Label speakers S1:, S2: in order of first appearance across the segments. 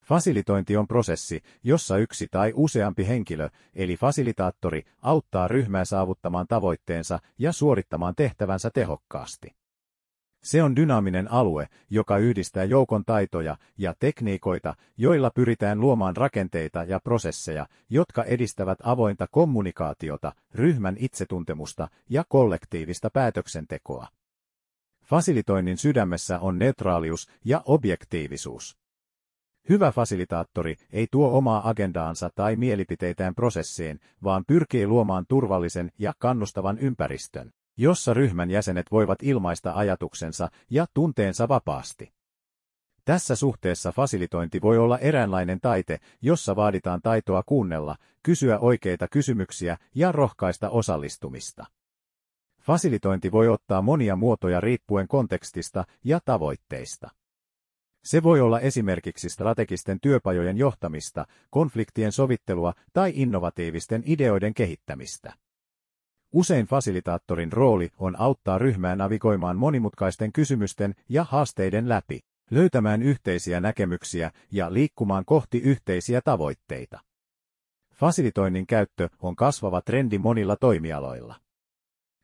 S1: Fasilitointi on prosessi, jossa yksi tai useampi henkilö, eli fasilitaattori, auttaa ryhmää saavuttamaan tavoitteensa ja suorittamaan tehtävänsä tehokkaasti. Se on dynaaminen alue, joka yhdistää joukon taitoja ja tekniikoita, joilla pyritään luomaan rakenteita ja prosesseja, jotka edistävät avointa kommunikaatiota, ryhmän itsetuntemusta ja kollektiivista päätöksentekoa. Fasilitoinnin sydämessä on neutraalius ja objektiivisuus. Hyvä fasilitaattori ei tuo omaa agendaansa tai mielipiteitään prosessiin, vaan pyrkii luomaan turvallisen ja kannustavan ympäristön, jossa ryhmän jäsenet voivat ilmaista ajatuksensa ja tunteensa vapaasti. Tässä suhteessa fasilitointi voi olla eräänlainen taite, jossa vaaditaan taitoa kuunnella, kysyä oikeita kysymyksiä ja rohkaista osallistumista. Fasilitointi voi ottaa monia muotoja riippuen kontekstista ja tavoitteista. Se voi olla esimerkiksi strategisten työpajojen johtamista, konfliktien sovittelua tai innovatiivisten ideoiden kehittämistä. Usein fasilitaattorin rooli on auttaa ryhmää navigoimaan monimutkaisten kysymysten ja haasteiden läpi, löytämään yhteisiä näkemyksiä ja liikkumaan kohti yhteisiä tavoitteita. Fasilitoinnin käyttö on kasvava trendi monilla toimialoilla.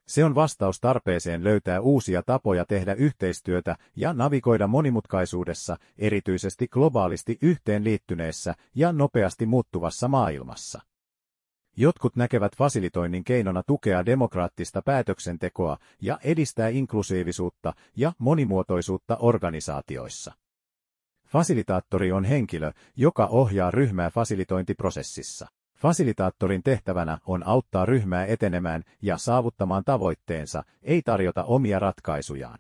S1: Se on vastaus tarpeeseen löytää uusia tapoja tehdä yhteistyötä ja navigoida monimutkaisuudessa, erityisesti globaalisti yhteenliittyneessä ja nopeasti muuttuvassa maailmassa. Jotkut näkevät fasilitoinnin keinona tukea demokraattista päätöksentekoa ja edistää inklusiivisuutta ja monimuotoisuutta organisaatioissa. Fasilitaattori on henkilö, joka ohjaa ryhmää fasilitointiprosessissa. Fasilitaattorin tehtävänä on auttaa ryhmää etenemään ja saavuttamaan tavoitteensa, ei tarjota omia ratkaisujaan.